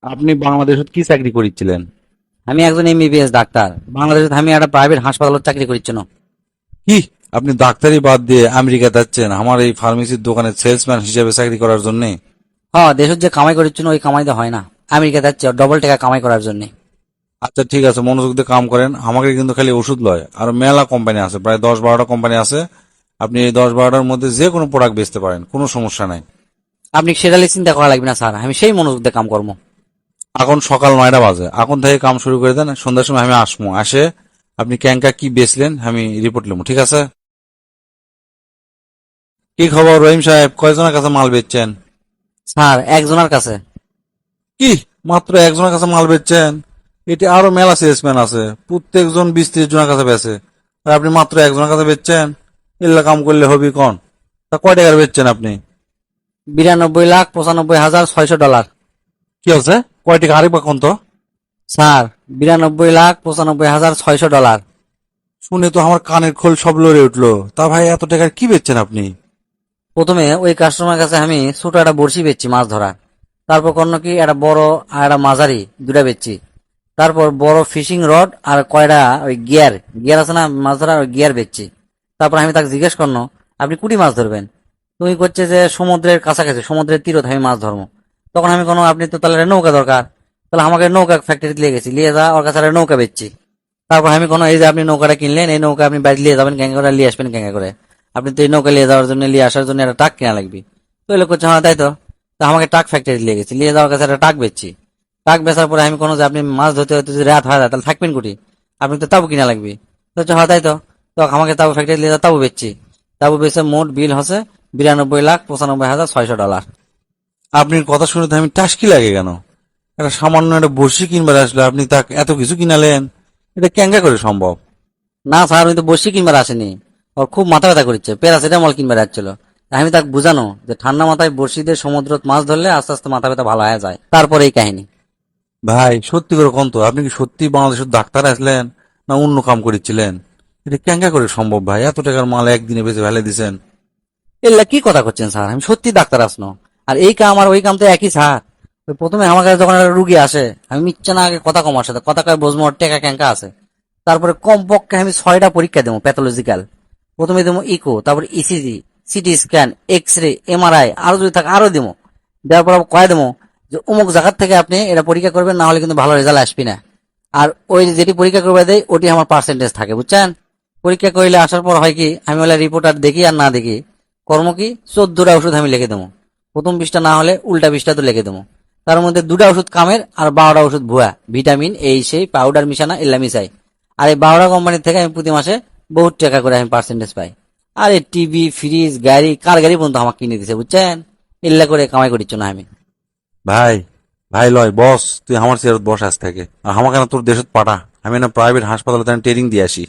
আপনি বাংলাদেশত কি চাকরি করিছিলেন? আমি একজন এমবিবিএস ডাক্তার। বাংলাদেশে আমি একটা প্রাইভেট হাসপাতালত চাকরি করছি না। কি, আপনি ডাক্তারি বাদ দিয়ে আমেরিকা যাচ্ছেন আমার এই ফার্মেসির দোকানে সেলসম্যান হিসেবে চাকরি করার জন্য? হ্যাঁ, দেশের যে কামাই করছি না ওই কামাই তো হয় না। আমেরিকা যাচ্ছে ডবল টাকা কামাই করার জন্য। আচ্ছা ঠিক আছে, মনোযোগ দিয়ে কাম করেন। আমাকে কিন্তু খালি ওষুধ লয়, আর মেলা কোম্পানি আছে, প্রায় 10-12টা কোম্পানি আছে। আপনি এই 10-12টার মধ্যে যে কোনো প্রোডাক্ট বেচতে পারেন, কোনো সমস্যা নাই। আপনি সেটা নিয়ে চিন্তা করা লাগবে না স্যার, আমি সেই মনোযোগ দিয়ে কাম করবো। এখন সকাল 9টা বাজে, এখন থেকে কাম শুরু করে দেন, সন্ধ্যার সময় আমি আসবো। আসে আপনি ক্যাঙ্কা কি বেচলেন আমি রিপোর্ট নেবো, ঠিক আছে? কি খবর রহিম সাহেব, কয়জনের কাছে মাল বেচছেন? স্যার একজনের কাছে। কি, মাত্র একজনের কাছে মাল বেচছেন? এটি আরো মেলা সেলসম্যান আছে, প্রত্যেকজন 20-30 জনের কাছে বেচে, আর আপনি মাত্র একজনের কাছে বেচছেন? এগুলা কাম করলে হবি কোন? তা কয় টাকার বেচছেন আপনি? 92,95,600 ডলার। কি হচ্ছে? কয় টাকা আরেকবার কোন তো? Sir 92,95,600 dollar. শুনে তো আমার কানের খোল সব লড়ে উঠলো। তা ভাই, এত টাকার কি বেচছেন আপনি? প্রথমে ওই কাস্টমার কাছে আমি ছোট একটা বড়শি বেচছি মাছ ধরা। তারপর কোনো কি একটা বড় আর একটা মাঝারি দুটা বেচছি। তারপর বড় ফিশিং রড আর কয়টা ওই গিয়ার গিয়ার আছে না মাছ ধরার, ওই গিয়ার বেচছি। তারপর আমি তাকে জিজ্ঞেস করলো, আপনি কুটি মাছ ধরবেন? তুমি করছে যে সমুদ্রের কাছাকাছি, সমুদ্রের তীরত আমি মাছ ধরবো। তখন আমি কোনো, আপনি তো তাহলে নৌকা দরকার, তাহলে আমাকে নৌকা ফ্যাক্টরিতে নিয়ে গেছি, নিয়ে যা ওর কাছে একটা নৌকা বেচছি। তারপর আমি কোনো, এই যে আপনি নৌকাটা কিনলেন, এই নৌকা আপনি বাইরে নিয়ে যাবেন ক্যাঙ্গা করে, নিয়ে আসবেন ক্যাঙ্গা করে। আপনি তো এই নৌকা নিয়ে যাওয়ার জন্য, নিয়ে আসার জন্য একটা ট্রাক কেনা লাগবে। তো এলো করছে, হ্যাঁ তাই তো। তা আমাকে ট্রাক ফ্যাক্টরি নিয়ে গেছি, নিয়ে যাওয়ার কাছে একটা ট্রাক বেচছি। ট্রাক বেচার পরে আমি কোনো, যে আপনি মাছ ধরতে হতে যদি রাত হয় যায় তাহলে থাকবেন কুটি, আপনি তো তাবু কিনা লাগবে। তো হচ্ছে, হ্যাঁ তাই তো। তো আমাকে তাবু ফ্যাক্টরি নিয়ে তাবু বেচছি। তাবু বেচে মোট বিল হচ্ছে 92,95,600 ডলার। আপনার কথা শুনে তো আমি টাসকি লাগে কেন? একটা সামান্য একটা বড়শি কিনবার আসলে আপনি তাকে এত কিছু কিনালেন, এটা কেঙ্গা করে সম্ভব? না স্যার, উনি তো বসি কিনবার আসেনি, ওর খুব মাথা ব্যথা করছে, প্যারাসিটামল কিনবার আসছিল। আমি তাকে বুঝানো যে ঠান্ডা মাথায় বড়শি দিয়ে সমুদ্রত মাছ ধরলে আস্তে আস্তে মাথা ব্যথা ভালো হয়ে যায়, তারপরে এই কাহিনী। ভাই সত্যি করে কোন তো, আপনি কি সত্যি বাংলাদেশের ডাক্তার আসলেন না অন্য কাম করেছিলেন? এটা কেঙ্গা করে সম্ভব ভাই, এত টাকার মাল একদিনে বেঁচে ফেলে দিছেন? এগুলা কি কথা করছেন স্যার, আমি সত্যি ডাক্তার আসনো। আর এই কাম আর ওই কাম তো একই স্যার। ওই প্রথমে আমার কাছে যখন একটা রুগী আসে, আমি মিথ্যা না আগে কথা কমার সাথে কথা কয়ে বসবো ওর টেকা ক্যাঙ্কা আছে। তারপরে কমপক্ষে আমি 6টা পরীক্ষা দেবো প্যাথোলজিক্যাল। প্রথমে দেবো ইকো, তারপর ECG, CT scan, X ray, MRI, আরো যদি থাকে আরো দেবো। দেওয়ার পর কয়ে দেবো যে অমুক জায়গার থেকে আপনি এটা পরীক্ষা করবেন, না হলে কিন্তু ভালো রেজাল্ট আসবি না। আর ওই যেটি পরীক্ষা করবে দেয় ওটি আমার পার্সেন্টেজ থাকে, বুঝছেন? পরীক্ষা করলে আসার পর হয় কি, আমি বলে রিপোর্ট আর দেখি আর না দেখি, কর্ম কি 14টা ওষুধ আমি লিখে দেবো। প্রথম পৃষ্ঠা না হলে উল্টা পৃষ্ঠা তো লিখে দেবো। তার মধ্যে 2টা ওষুধ কামের আর 12টা ওষুধ ভুয়া, ভিটামিন এই সেই পাউডার মিশানা এল্লা মিশাই। আর এই 12টা কোম্পানির থেকে আমি প্রতি মাসে বহুত টাকা করে আমি পার্সেন্টেজ পাই। আর এই টিভি, ফ্রিজ, গাড়ি, কার গাড়ি পর্যন্ত আমাকে কিনে দিছে, বুঝছেন? এল্লা করে কামাই করিচ্ছ না আমি। ভাই, ভাই লয় বস, তুই আমার চেয়ারত বস আজ থেকে, আর আমাকে না তোর দেশত পাঠা। আমি না প্রাইভেট হাসপাতালে ট্রেনিং দিয়ে আসি।